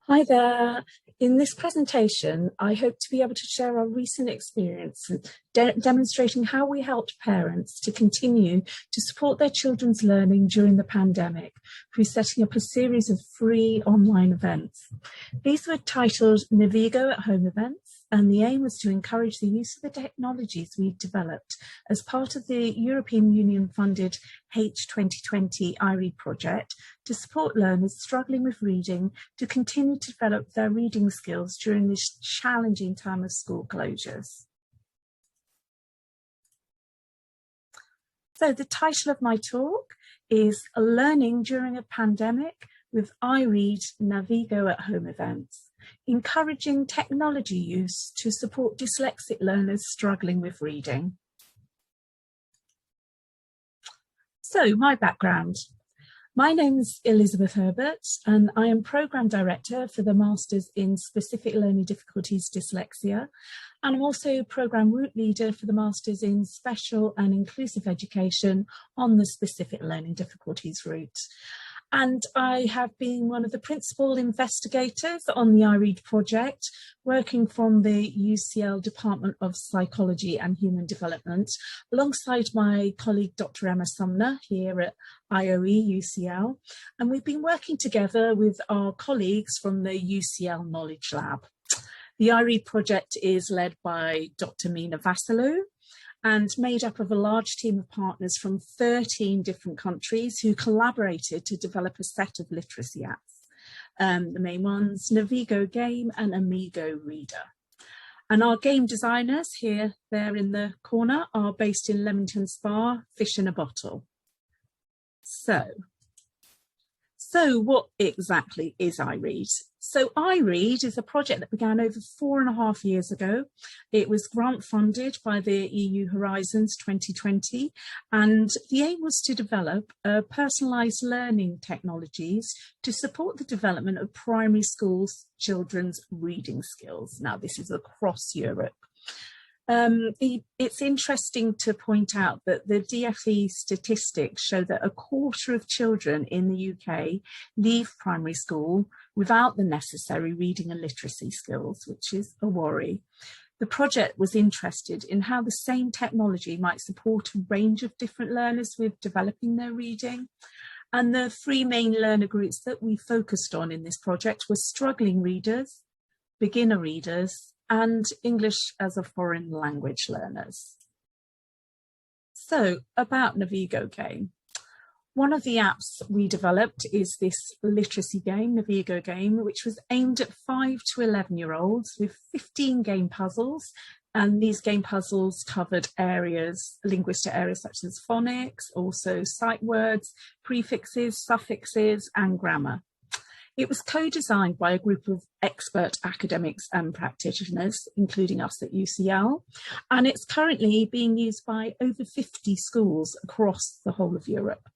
Hi there. In this presentation, I hope to be able to share our recent experience demonstrating how we helped parents to continue to support their children's learning during the pandemic through setting up a series of free online events. These were titled Navigo Home Events, and the aim was to encourage the use of the technologies we've developed as part of the European Union-funded H2020 iRead project to support learners struggling with reading to continue to develop their reading skills during this challenging time of school closures. So the title of my talk is Learning During a Pandemic with iRead Navigo at Home Events, encouraging technology use to support dyslexic learners struggling with reading. So my background. My name is Elizabeth Herbert, and I am Programme Director for the Masters in Specific Learning Difficulties Dyslexia, and I'm also Programme Route Leader for the Masters in Special and Inclusive Education on the Specific Learning Difficulties route. And I have been one of the principal investigators on the iRead project, working from the UCL Department of Psychology and Human Development, alongside my colleague Dr. Emma Sumner here at IOE UCL. And we've been working together with our colleagues from the UCL Knowledge Lab. The iRead project is led by Dr. Mina Vassalou, and made up of a large team of partners from 13 different countries who collaborated to develop a set of literacy apps. The main ones, Navigo Game and Amigo Reader. And our game designers here, there in the corner, are based in Leamington Spa, Fish in a Bottle. So what exactly is iRead? So iRead is a project that began over 4.5 years ago. It was grant funded by the EU Horizons 2020, and the aim was to develop personalised learning technologies to support the development of primary schools children's reading skills. Now, this is across Europe. It's interesting to point out that the DFE statistics show that 1/4 of children in the UK leave primary school without the necessary reading and literacy skills, which is a worry. The project was interested in how the same technology might support a range of different learners with developing their reading. And the 3 main learner groups that we focused on in this project were struggling readers, beginner readers, and English as a foreign language learners. So about Navigo Game. One of the apps we developed is this literacy game, Navigo Game, which was aimed at 5 to 11-year-olds with 15 game puzzles. And these game puzzles covered areas, linguistic areas such as phonics, also sight words, prefixes, suffixes, and grammar. It was co-designed by a group of expert academics and practitioners, including us at UCL, and it's currently being used by over 50 schools across the whole of Europe.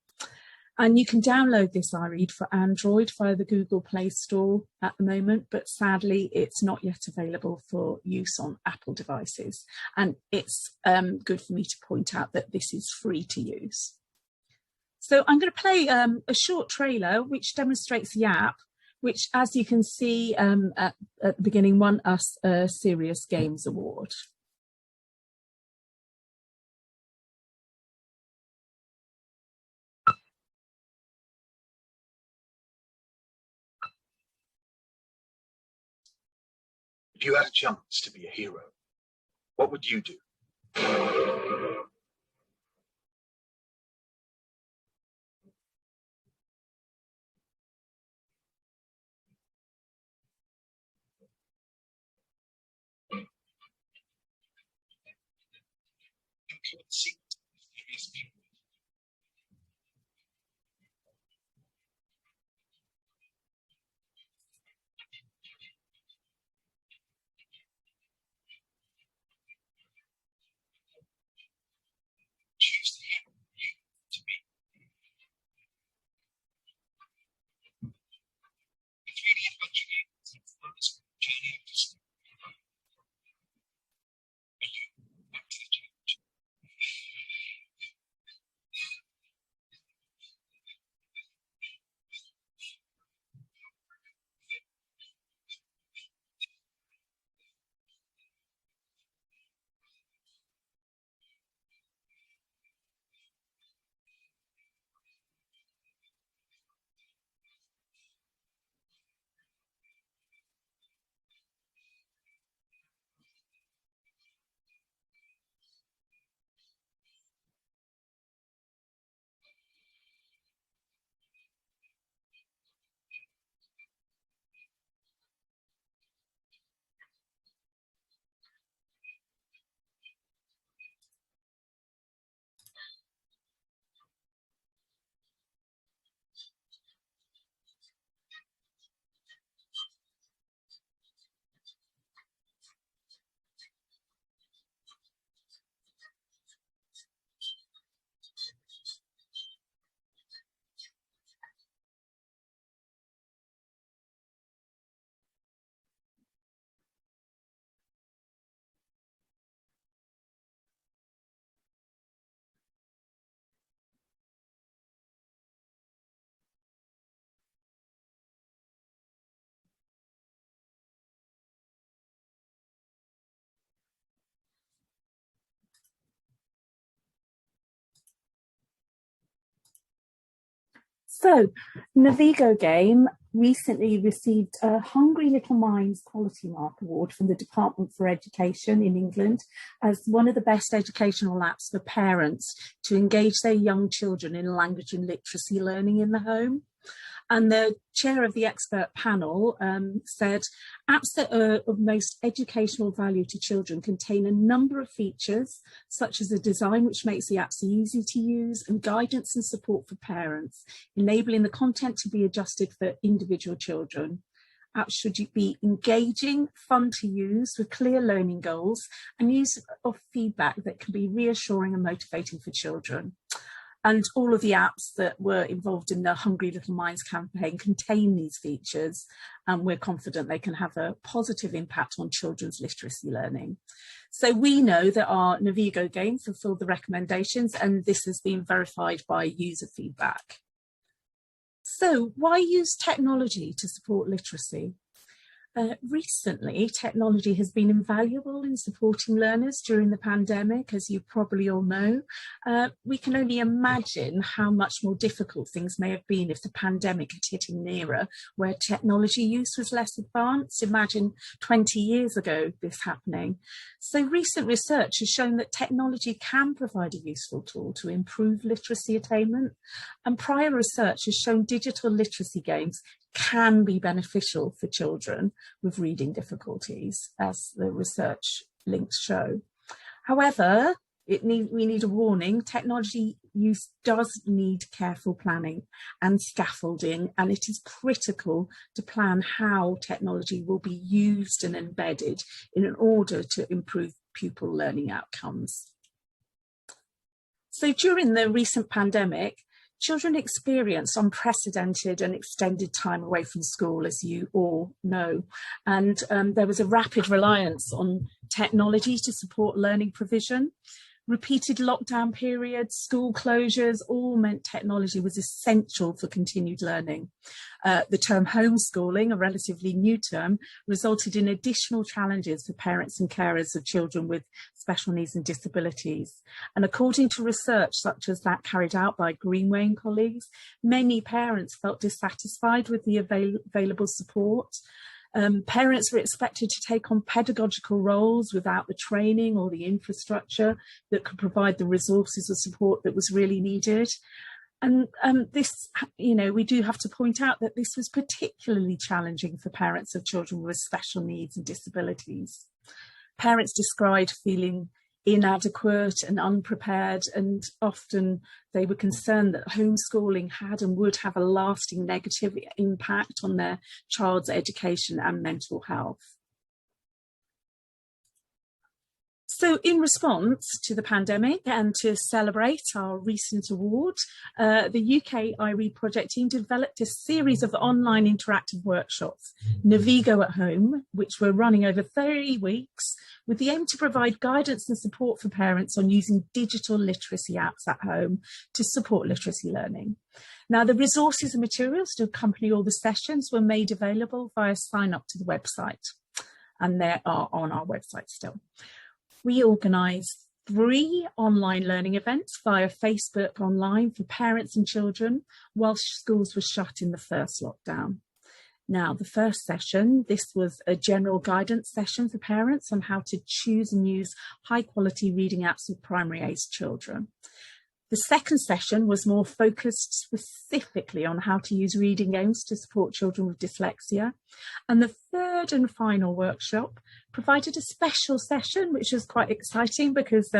And you can download this iRead for Android via the Google Play Store at the moment, but sadly it's not yet available for use on Apple devices. And it's good for me to point out that this is free to use. So I'm going to play a short trailer which demonstrates the app, which, as you can see at the beginning, won us a Serious Games Award. If you had a chance to be a hero, what would you do? You could see mysterious people. So, Navigo game recently received a Hungry Little Minds Quality Mark Award from the Department for Education in England as one of the best educational apps for parents to engage their young children in language and literacy learning in the home. And the chair of the expert panel said, apps that are of most educational value to children contain a number of features, such as a design which makes the apps easy to use and guidance and support for parents, enabling the content to be adjusted for individual children. Apps should be engaging, fun to use, with clear learning goals, and use of feedback that can be reassuring and motivating for children. And all of the apps that were involved in the Hungry Little Minds campaign contain these features, and we're confident they can have a positive impact on children's literacy learning. So we know that our Navigo game fulfilled the recommendations, and this has been verified by user feedback. So why use technology to support literacy? Recently, technology has been invaluable in supporting learners during the pandemic, as you probably all know. We can only imagine how much more difficult things may have been if the pandemic had hit an era where technology use was less advanced. Imagine 20 years ago this happening. So recent research has shown that technology can provide a useful tool to improve literacy attainment, and prior research has shown digital literacy games can be beneficial for children with reading difficulties, as the research links show. However, we need a warning. Technology use does need careful planning and scaffolding, and it is critical to plan how technology will be used and embedded in order to improve pupil learning outcomes. So during the recent pandemic, children experienced unprecedented and extended time away from school, as you all know, and there was a rapid reliance on technology to support learning provision. Repeated lockdown periods, school closures, all meant technology was essential for continued learning. The term homeschooling, a relatively new term, resulted in additional challenges for parents and carers of children with special needs and disabilities. And according to research such as that carried out by Greenway and colleagues, many parents felt dissatisfied with the available support. Parents were expected to take on pedagogical roles without the training or the infrastructure that could provide the resources or support that was really needed. And this, we do have to point out that this was particularly challenging for parents of children with special needs and disabilities. Parents described feeling inadequate and unprepared, and often they were concerned that homeschooling had and would have a lasting negative impact on their child's education and mental health. So in response to the pandemic and to celebrate our recent award, the UK iRead project team developed a series of online interactive workshops, Navigo at Home, which were running over 30 weeks, with the aim to provide guidance and support for parents on using digital literacy apps at home to support literacy learning. Now, the resources and materials to accompany all the sessions were made available via sign up to the website, and they are on our website still. We organised 3 online learning events via Facebook online for parents and children whilst schools were shut in the first lockdown. Now, the first session, this was a general guidance session for parents on how to choose and use high quality reading apps with primary age children. The second session was more focused specifically on how to use reading games to support children with dyslexia. And the third and final workshop provided a special session, which was quite exciting because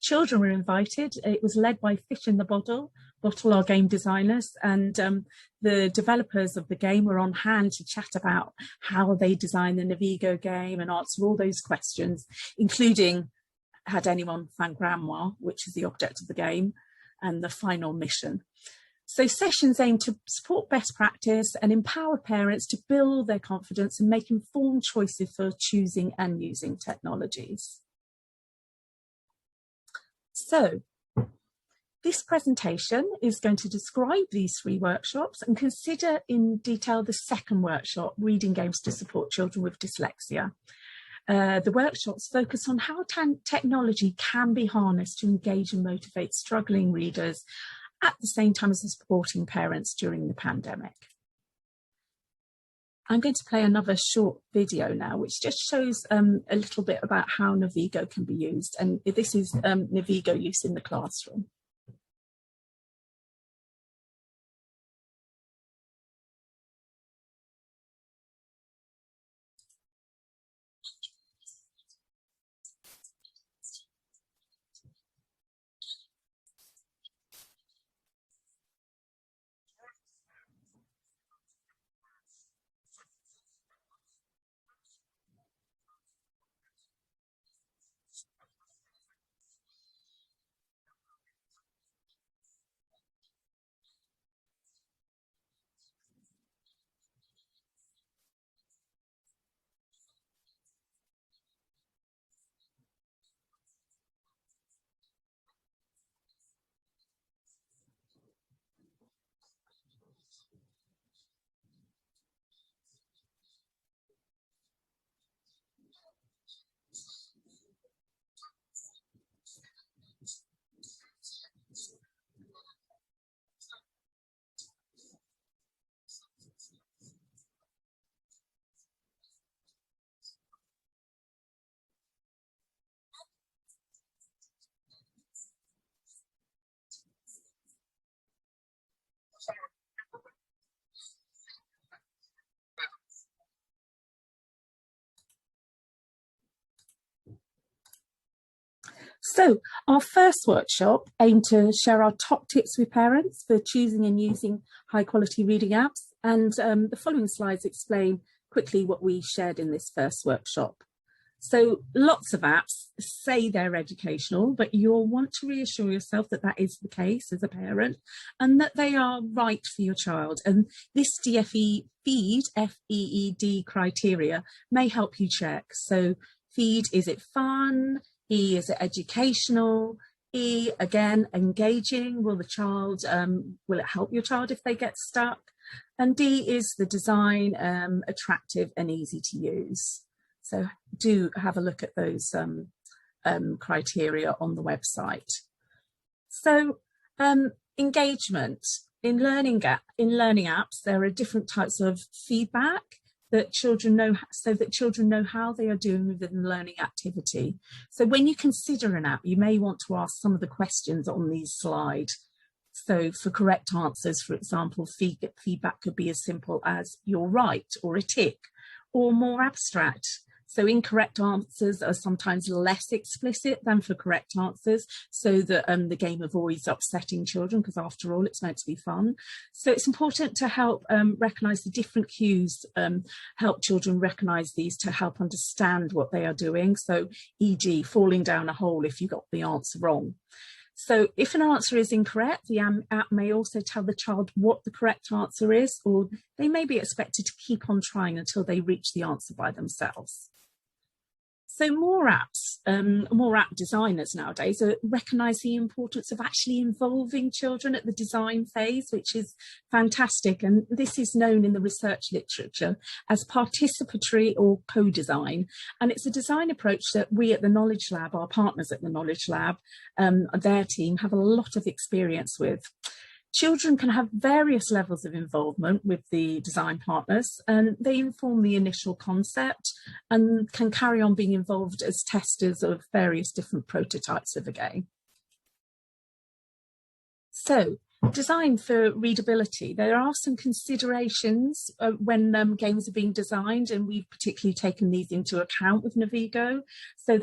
children were invited. It was led by Fish in the Bottle, our game designers, and the developers of the game were on hand to chat about how they designed the Navigo game and answer all those questions, including, had anyone found grandma, which is the object of the game, and the final mission. So sessions aim to support best practice and empower parents to build their confidence and make informed choices for choosing and using technologies. So this presentation is going to describe these 3 workshops and consider in detail the second workshop, Reading Games to Support Children with Dyslexia. The workshops focus on how technology can be harnessed to engage and motivate struggling readers at the same time as supporting parents during the pandemic. I'm going to play another short video now, which just shows a little bit about how Navigo can be used. And this is Navigo use in the classroom. So our first workshop aimed to share our top tips with parents for choosing and using high quality reading apps. And the following slides explain quickly what we shared in this first workshop. So lots of apps say they're educational, but you'll want to reassure yourself that that is the case as a parent and that they are right for your child. And this DFE feed, FEED criteria may help you check. So feed, is it fun? E, is it educational? E, again, engaging. Will the child, will it help your child if they get stuck? And D, is the design attractive and easy to use? So do have a look at those criteria on the website. So engagement in learning apps, there are different types of feedback that children know, so that children know how they are doing within the learning activity. So when you consider an app, you may want to ask some of the questions on these slides. So for correct answers, for example, feedback could be as simple as "you're right" or a tick, or more abstract. So incorrect answers are sometimes less explicit than for correct answers, so that the game avoids upsetting children, because after all, it's meant to be fun. So it's important to help recognise the different cues, help children recognise these to help understand what they are doing. So e.g. falling down a hole if you got the answer wrong. So if an answer is incorrect, the app may also tell the child what the correct answer is, or they may be expected to keep on trying until they reach the answer by themselves. So more app designers nowadays recognise the importance of actually involving children at the design phase, which is fantastic. And this is known in the research literature as participatory or co-design. And it's a design approach that we at the Knowledge Lab, our partners at the Knowledge Lab, their team have a lot of experience with. Children can have various levels of involvement with the design partners, and they inform the initial concept and can carry on being involved as testers of various different prototypes of a game. So, design for readability. There are some considerations when games are being designed, and we've particularly taken these into account with Navigo. So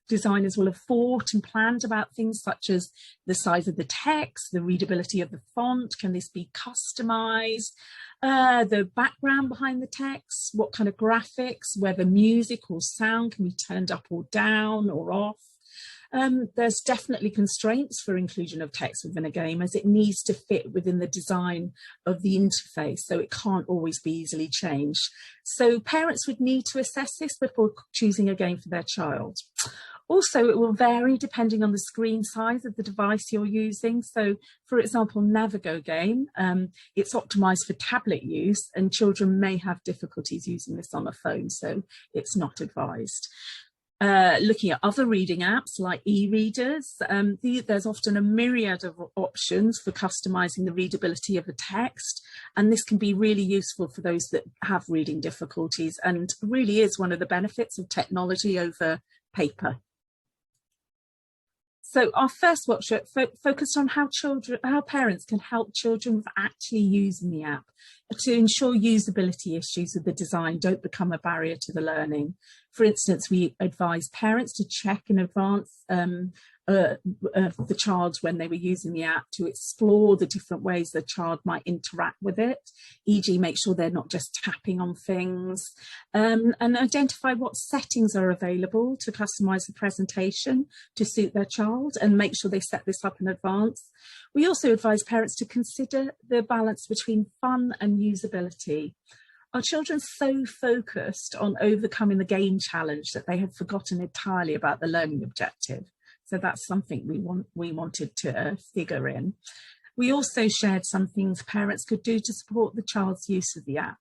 designers will have thought and planned about things such as the size of the text, the readability of the font, can this be customized, the background behind the text, what kind of graphics, whether music or sound can be turned up or down or off. There's definitely constraints for inclusion of text within a game, as it needs to fit within the design of the interface, so it can't always be easily changed. So parents would need to assess this before choosing a game for their child. Also, it will vary depending on the screen size of the device you're using. So, for example, Navigo game, it's optimized for tablet use, and children may have difficulties using this on a phone, so it's not advised. Looking at other reading apps like e-readers, there's often a myriad of options for customizing the readability of a text, and this can be really useful for those that have reading difficulties, and really is one of the benefits of technology over paper. So our first workshop focused on how parents can help children with actually using the app to ensure usability issues with the design don't become a barrier to the learning. For instance, we advise parents to check in advance the child when they were using the app, to explore the different ways the child might interact with it, e.g. make sure they're not just tapping on things, and identify what settings are available to customise the presentation to suit their child, and make sure they set this up in advance. We also advise parents to consider the balance between fun and usability. Our children are so focused on overcoming the game challenge that they have forgotten entirely about the learning objective. So that's something we wanted to figure in. We also shared some things parents could do to support the child's use of the app.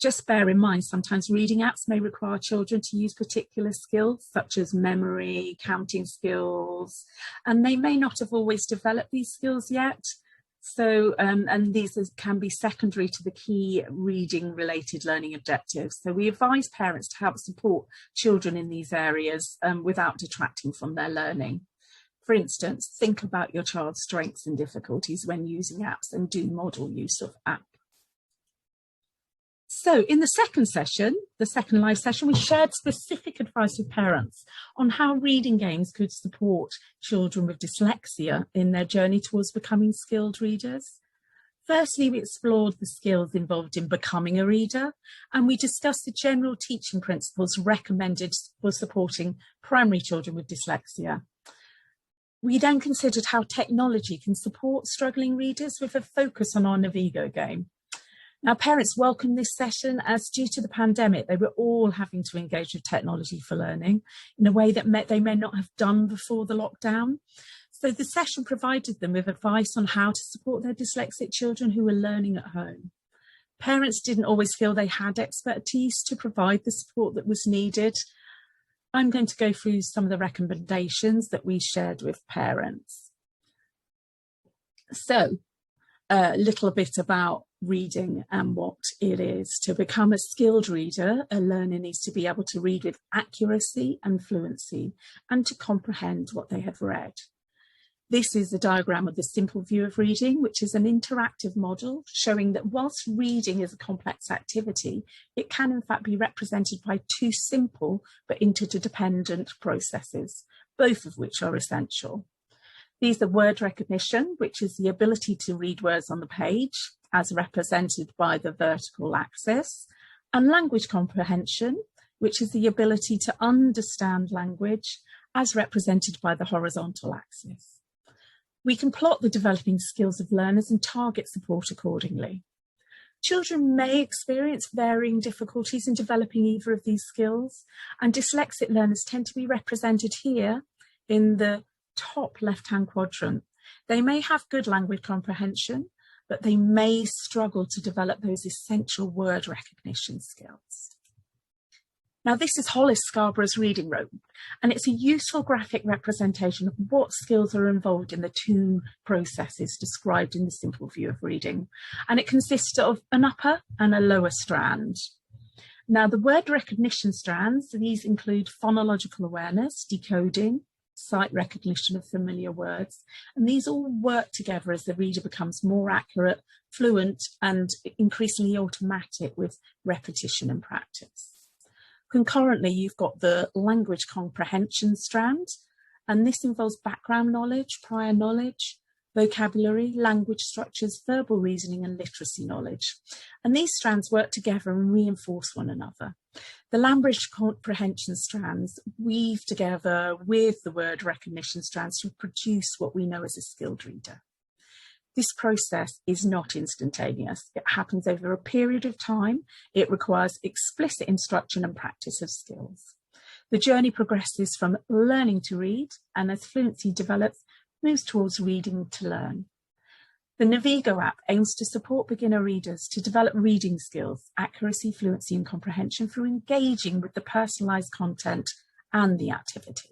Just bear in mind, sometimes reading apps may require children to use particular skills, such as memory, counting skills, and they may not have always developed these skills yet. So, and these can be secondary to the key reading related learning objectives. So we advise parents to help support children in these areas without detracting from their learning. For instance, think about your child's strengths and difficulties when using apps, and do model use of app. So in the second session, the second live session, we shared specific advice with parents on how reading games could support children with dyslexia in their journey towards becoming skilled readers. Firstly, we explored the skills involved in becoming a reader, and we discussed the general teaching principles recommended for supporting primary children with dyslexia. We then considered how technology can support struggling readers, with a focus on our Navigo game. Now, parents welcomed this session as, due to the pandemic, they were all having to engage with technology for learning in a way that they may not have done before the lockdown. So the session provided them with advice on how to support their dyslexic children who were learning at home. Parents didn't always feel they had expertise to provide the support that was needed. I'm going to go through some of the recommendations that we shared with parents. So, a little bit about reading and what it is. To become a skilled reader, a learner needs to be able to read with accuracy and fluency, and to comprehend what they have read. This is a diagram of the simple view of reading, which is an interactive model showing that whilst reading is a complex activity, it can in fact be represented by two simple but interdependent processes, both of which are essential. These are word recognition, which is the ability to read words on the page, as represented by the vertical axis, and language comprehension, which is the ability to understand language, as represented by the horizontal axis. We can plot the developing skills of learners and target support accordingly. Children may experience varying difficulties in developing either of these skills, and dyslexic learners tend to be represented here in the top left-hand quadrant. They may have good language comprehension, but they may struggle to develop those essential word recognition skills. Now, this is Hollis Scarborough's reading rope, and it's a useful graphic representation of what skills are involved in the two processes described in the simple view of reading. And it consists of an upper and a lower strand. Now, the word recognition strands, these include phonological awareness, decoding, sight recognition of familiar words, and these all work together as the reader becomes more accurate, fluent, and increasingly automatic with repetition and practice. Concurrently, you've got the language comprehension strand, and this involves background knowledge, prior knowledge, vocabulary, language structures, verbal reasoning, and literacy knowledge. And these strands work together and reinforce one another. The language comprehension strands weave together with the word recognition strands to produce what we know as a skilled reader. This process is not instantaneous. It happens over a period of time. It requires explicit instruction and practice of skills. The journey progresses from learning to read, and as fluency develops, moves towards reading to learn. The Navigo app aims to support beginner readers to develop reading skills, accuracy, fluency and comprehension through engaging with the personalised content and the activities.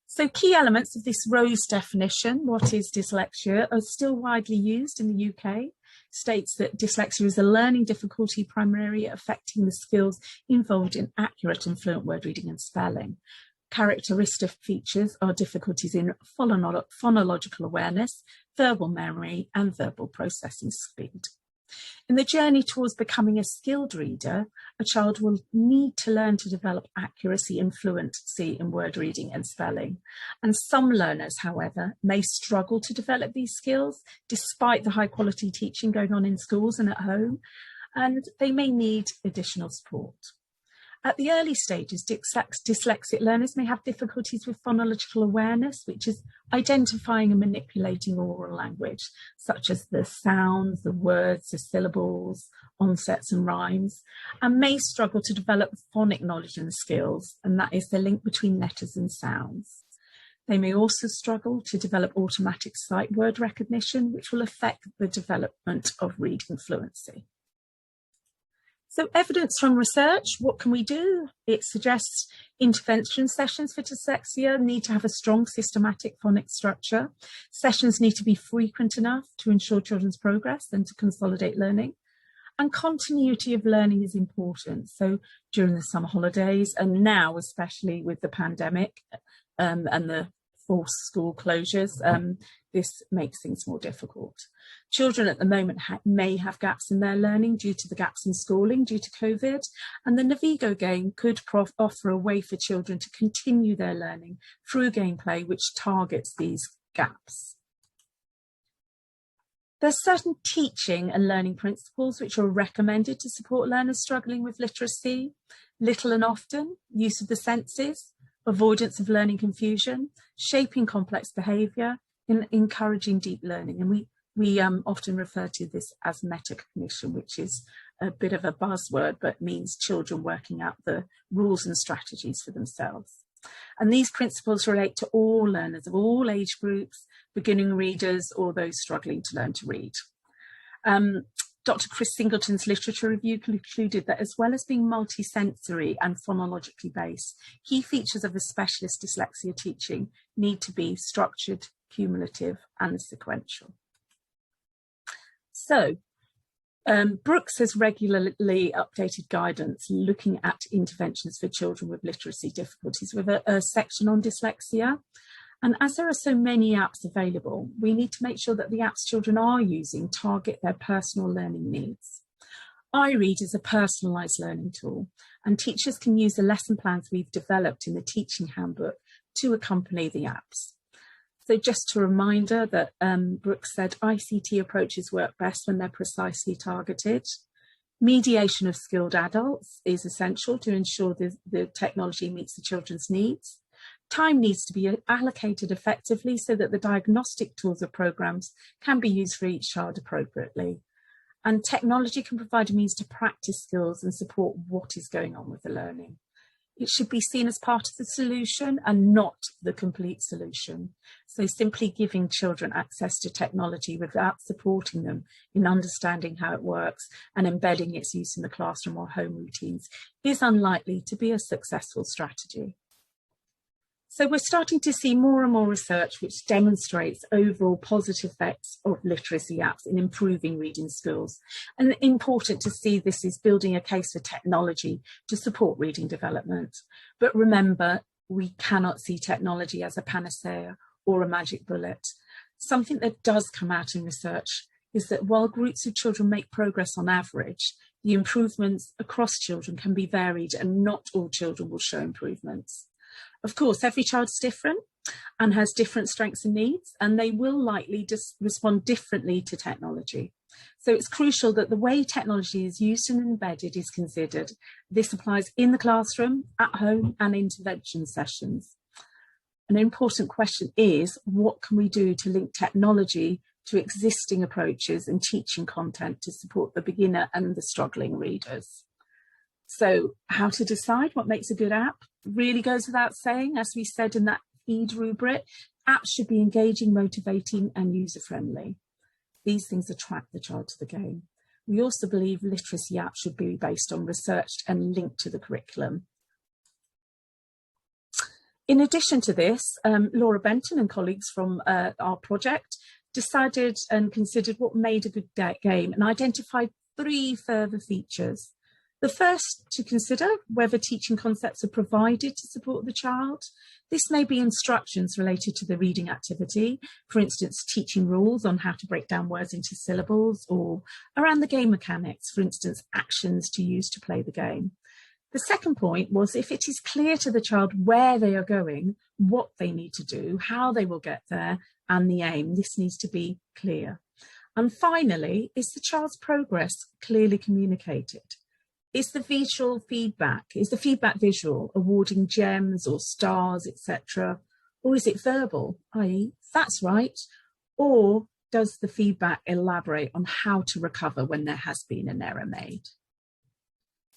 So key elements of this ROSE definition, what is dyslexia, are still widely used in the UK. States that dyslexia is a learning difficulty primarily affecting the skills involved in accurate and fluent word reading and spelling. Characteristic features are difficulties in phonological awareness, verbal memory, and verbal processing speed. In the journey towards becoming a skilled reader, a child will need to learn to develop accuracy and fluency in word reading and spelling. And some learners, however, may struggle to develop these skills despite the high quality teaching going on in schools and at home, and they may need additional support. At the early stages, dyslexic learners may have difficulties with phonological awareness, which is identifying and manipulating oral language, such as the sounds, the words, the syllables, onsets and rhymes, and may struggle to develop phonic knowledge and skills, and that is the link between letters and sounds. They may also struggle to develop automatic sight word recognition, which will affect the development of reading fluency. So evidence from research, what can we do? It suggests intervention sessions for dyslexia need to have a strong systematic phonics structure. Sessions need to be frequent enough to ensure children's progress and to consolidate learning. And continuity of learning is important. So during the summer holidays, and now especially with the pandemic and the forced school closures, this makes things more difficult. Children at the moment may have gaps in their learning due to the gaps in schooling due to COVID, and the Navigo game could offer a way for children to continue their learning through gameplay which targets these gaps. There's certain teaching and learning principles which are recommended to support learners struggling with literacy: little and often, use of the senses, avoidance of learning confusion, shaping complex behaviour, and encouraging deep learning. And we often refer to this as metacognition, which is a bit of a buzzword, but means children working out the rules and strategies for themselves. And these principles relate to all learners of all age groups, beginning readers, or those struggling to learn to read. Dr. Chris Singleton's literature review concluded that as well as being multisensory and phonologically based, key features of a specialist dyslexia teaching need to be structured, cumulative, and sequential. So, Brooks has regularly updated guidance looking at interventions for children with literacy difficulties with a section on dyslexia. And as there are so many apps available, we need to make sure that the apps children are using target their personal learning needs. iRead is a personalised learning tool, and teachers can use the lesson plans we've developed in the teaching handbook to accompany the apps. So just a reminder that Brooks said ICT approaches work best when they're precisely targeted. Mediation of skilled adults is essential to ensure the technology meets the children's needs. Time needs to be allocated effectively so that the diagnostic tools or programs can be used for each child appropriately. And technology can provide a means to practice skills and support what is going on with the learning. It should be seen as part of the solution and not the complete solution. So simply giving children access to technology without supporting them in understanding how it works and embedding its use in the classroom or home routines is unlikely to be a successful strategy. So we're starting to see more and more research which demonstrates overall positive effects of literacy apps in improving reading skills. And important to see this is building a case for technology to support reading development. But remember, we cannot see technology as a panacea or a magic bullet. Something that does come out in research is that while groups of children make progress on average, the improvements across children can be varied and not all children will show improvements. Of course, every child is different and has different strengths and needs, and they will likely respond differently to technology. So it's crucial that the way technology is used and embedded is considered. This applies in the classroom, at home, and intervention sessions. An important question is, what can we do to link technology to existing approaches and teaching content to support the beginner and the struggling readers? So how to decide what makes a good app really goes without saying. As we said in that feed rubric, apps should be engaging, motivating, and user-friendly. These things attract the child to the game. We also believe literacy apps should be based on research and linked to the curriculum. In addition to this, Laura Benton and colleagues from our project decided and considered what made a good game and identified 3 further features. The first, to consider whether teaching concepts are provided to support the child. This may be instructions related to the reading activity, for instance, teaching rules on how to break down words into syllables, or around the game mechanics, for instance, actions to use to play the game. The second point was if it is clear to the child where they are going, what they need to do, how they will get there, and the aim. This needs to be clear. And finally, is the child's progress clearly communicated? Is the visual feedback, is the feedback visual, awarding gems or stars, etc.? Or is it verbal, i.e., that's right? Or does the feedback elaborate on how to recover when there has been an error made?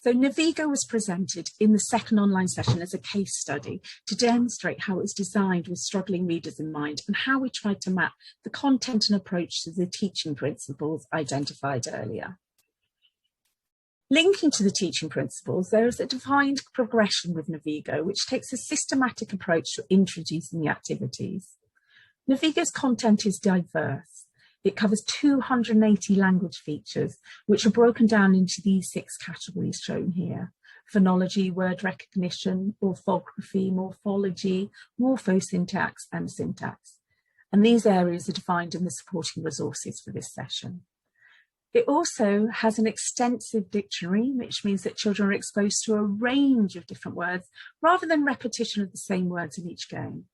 So Navigo was presented in the second online session as a case study to demonstrate how it was designed with struggling readers in mind and how we tried to map the content and approach to the teaching principles identified earlier. Linking to the teaching principles, there is a defined progression with Navigo, which takes a systematic approach to introducing the activities. Navigo's content is diverse. It covers 280 language features, which are broken down into these 6 categories shown here: phonology, word recognition, orthography, morphology, morphosyntax, and syntax. And these areas are defined in the supporting resources for this session. It also has an extensive dictionary, which means that children are exposed to a range of different words rather than repetition of the same words in each game.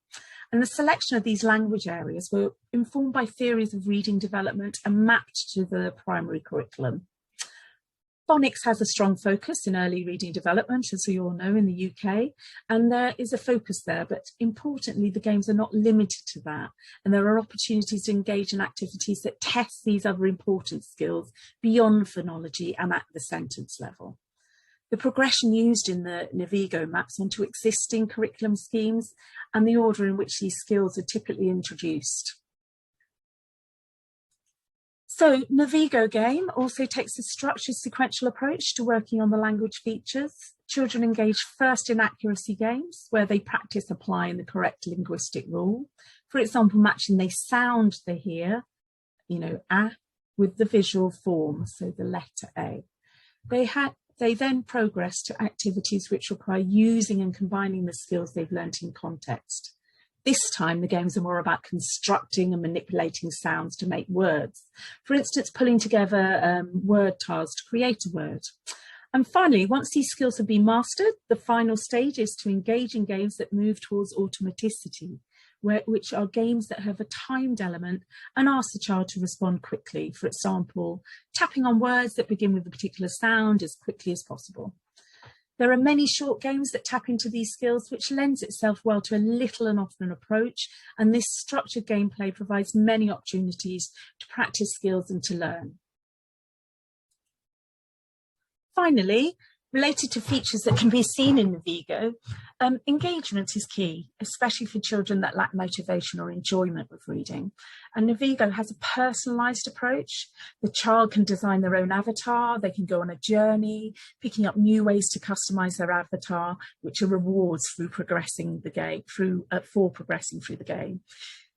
And the selection of these language areas were informed by theories of reading development and mapped to the primary curriculum. Phonics has a strong focus in early reading development, as we all know, in the UK, and there is a focus there, but importantly, the games are not limited to that, and there are opportunities to engage in activities that test these other important skills beyond phonology and at the sentence level. The progression used in the Navigo maps onto existing curriculum schemes and the order in which these skills are typically introduced. So Navigo game also takes a structured sequential approach to working on the language features. Children engage first in accuracy games where they practice applying the correct linguistic rule. For example, matching the sound they hear, a, with the visual form, so the letter A. They then progress to activities which require using and combining the skills they've learnt in context. This time, the games are more about constructing and manipulating sounds to make words. For instance, pulling together word tiles to create a word. And finally, once these skills have been mastered, the final stage is to engage in games that move towards automaticity, which are games that have a timed element and ask the child to respond quickly. For example, tapping on words that begin with a particular sound as quickly as possible. There are many short games that tap into these skills, which lends itself well to a little and often approach, and this structured gameplay provides many opportunities to practice skills and to learn. Finally, related to features that can be seen in Navigo, engagement is key, especially for children that lack motivation or enjoyment with reading. And Navigo has a personalised approach. The child can design their own avatar, they can go on a journey, picking up new ways to customise their avatar, which are rewards through progressing the game, for progressing through the game.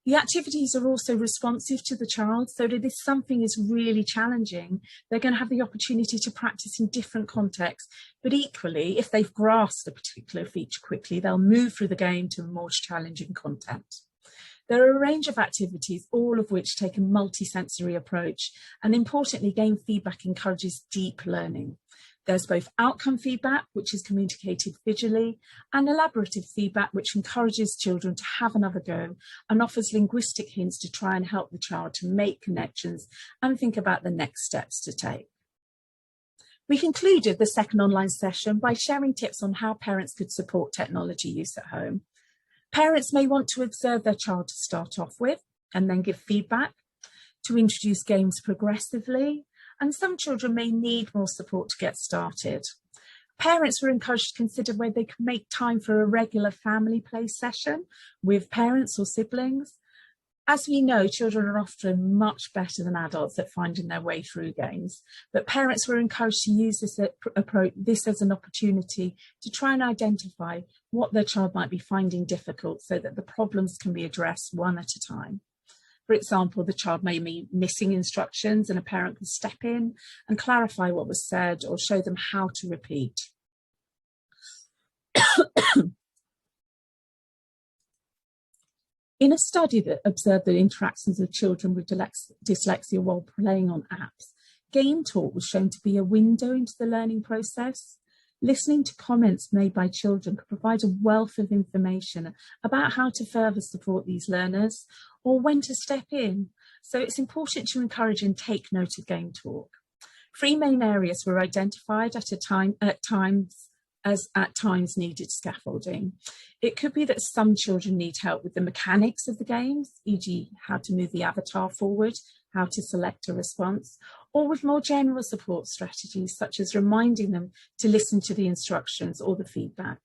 The activities are also responsive to the child, so that if something is really challenging, they're going to have the opportunity to practice in different contexts. But equally, if they've grasped a particular feature quickly, they'll move through the game to a more challenging content. There are a range of activities, all of which take a multi-sensory approach, and importantly, game feedback encourages deep learning. There's both outcome feedback, which is communicated visually, and elaborative feedback, which encourages children to have another go and offers linguistic hints to try and help the child to make connections and think about the next steps to take. We concluded the second online session by sharing tips on how parents could support technology use at home. Parents may want to observe their child to start off with and then give feedback, to introduce games progressively, and some children may need more support to get started. Parents were encouraged to consider whether they could make time for a regular family play session with parents or siblings. As we know, children are often much better than adults at finding their way through games, but parents were encouraged to use this approach, this as an opportunity to try and identify what their child might be finding difficult so that the problems can be addressed one at a time. For example, the child may be missing instructions and a parent can step in and clarify what was said or show them how to repeat. In a study that observed the interactions of children with dyslexia while playing on apps, game talk was shown to be a window into the learning process. Listening to comments made by children could provide a wealth of information about how to further support these learners or when to step in. So it's important to encourage and take note of game talk. 3 main areas were identified at times needed scaffolding. It could be that some children need help with the mechanics of the games, e.g. how to move the avatar forward, how to select a response, or with more general support strategies such as reminding them to listen to the instructions or the feedback.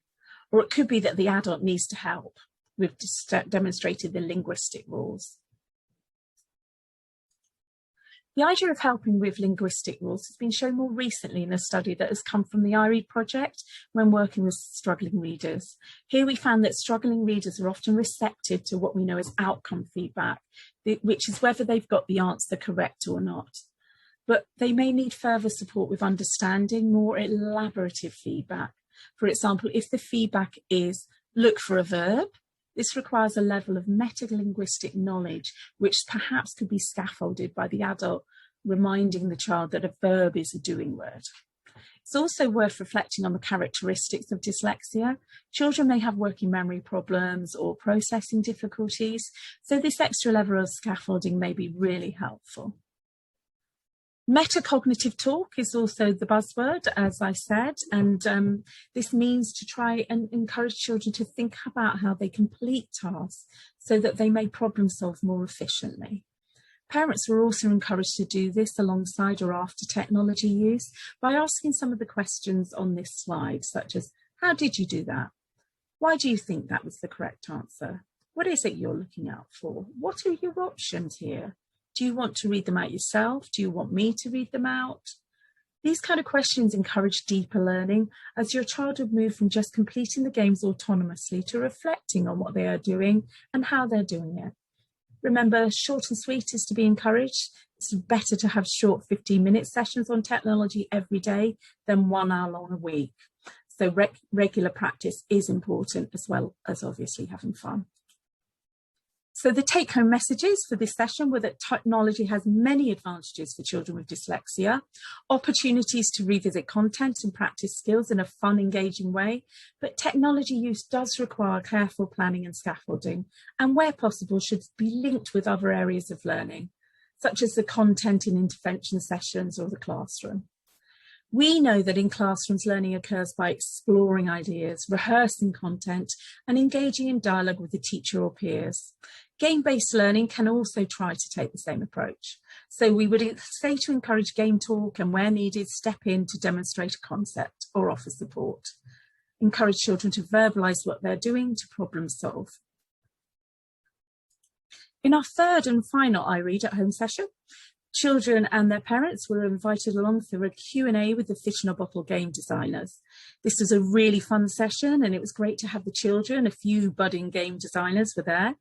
Or it could be that the adult needs to help with demonstrating the linguistic rules. The idea of helping with linguistic rules has been shown more recently in a study that has come from the iRead project when working with struggling readers. Here we found that struggling readers are often receptive to what we know as outcome feedback, which is whether they've got the answer correct or not. But they may need further support with understanding more elaborative feedback. For example, if the feedback is look for a verb, this requires a level of metalinguistic knowledge, which perhaps could be scaffolded by the adult reminding the child that a verb is a doing word. It's also worth reflecting on the characteristics of dyslexia. Children may have working memory problems or processing difficulties, so this extra level of scaffolding may be really helpful. Metacognitive talk is also the buzzword, as I said, and this means to try and encourage children to think about how they complete tasks so that they may problem solve more efficiently. Parents were also encouraged to do this alongside or after technology use by asking some of the questions on this slide, such as, how did you do that? Why do you think that was the correct answer? What is it you're looking out for? What are your options here? Do you want to read them out yourself? Do you want me to read them out? These kind of questions encourage deeper learning as your child would move from just completing the games autonomously to reflecting on what they are doing and how they're doing it. Remember, short and sweet is to be encouraged. It's better to have short 15-minute sessions on technology every day than 1 hour long a week. So regular practice is important as well as obviously having fun. So the take-home messages for this session were that technology has many advantages for children with dyslexia, opportunities to revisit content and practice skills in a fun, engaging way, but technology use does require careful planning and scaffolding, and where possible should be linked with other areas of learning, such as the content in intervention sessions or the classroom. We know that in classrooms, learning occurs by exploring ideas, rehearsing content, and engaging in dialogue with the teacher or peers. Game-based learning can also try to take the same approach. So we would say to encourage game talk and where needed, step in to demonstrate a concept or offer support. Encourage children to verbalise what they're doing to problem solve. In our third and final iRead at home session, children and their parents were invited along through a Q&A with the Fish in a Bottle game designers. This was a really fun session and it was great to have the children. A few budding game designers were there.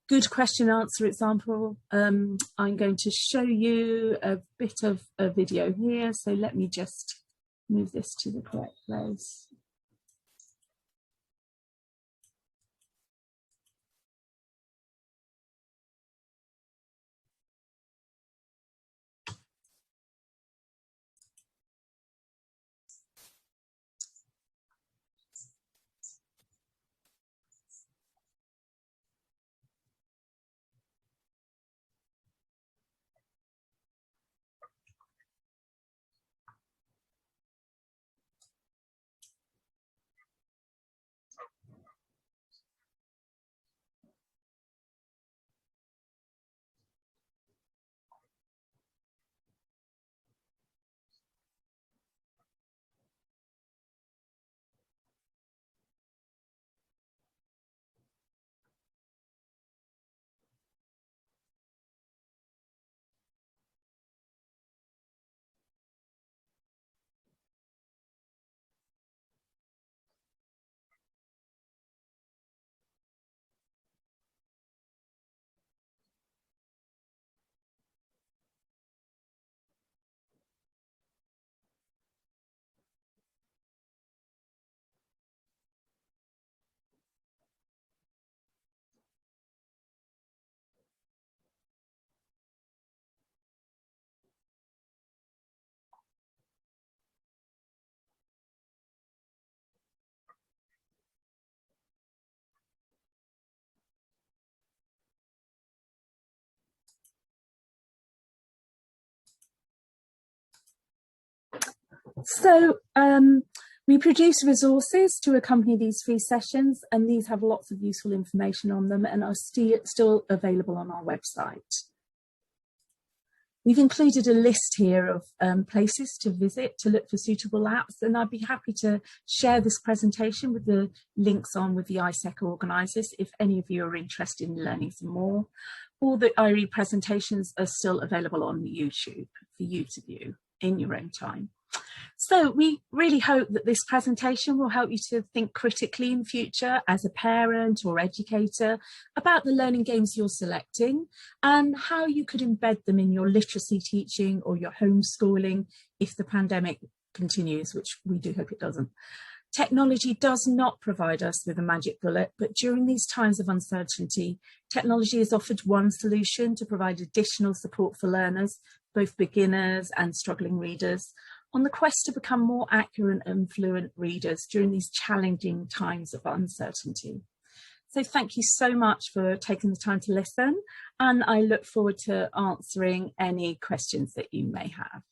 Good question and answer example. I'm going to show you a bit of a video here. So let me just move this to the correct place. So we produce resources to accompany these free sessions, and these have lots of useful information on them and are still available on our website. We've included a list here of places to visit to look for suitable apps, and I'd be happy to share this presentation with the links on with the ISEC organisers if any of you are interested in learning some more. All the iRead presentations are still available on YouTube for you to view in your own time. So we really hope that this presentation will help you to think critically in future as a parent or educator about the learning games you're selecting and how you could embed them in your literacy teaching or your homeschooling if the pandemic continues, which we do hope it doesn't. Technology does not provide us with a magic bullet, but during these times of uncertainty, technology has offered one solution to provide additional support for learners, both beginners and struggling readers, on the quest to become more accurate and fluent readers during these challenging times of uncertainty. So thank you so much for taking the time to listen, and I look forward to answering any questions that you may have.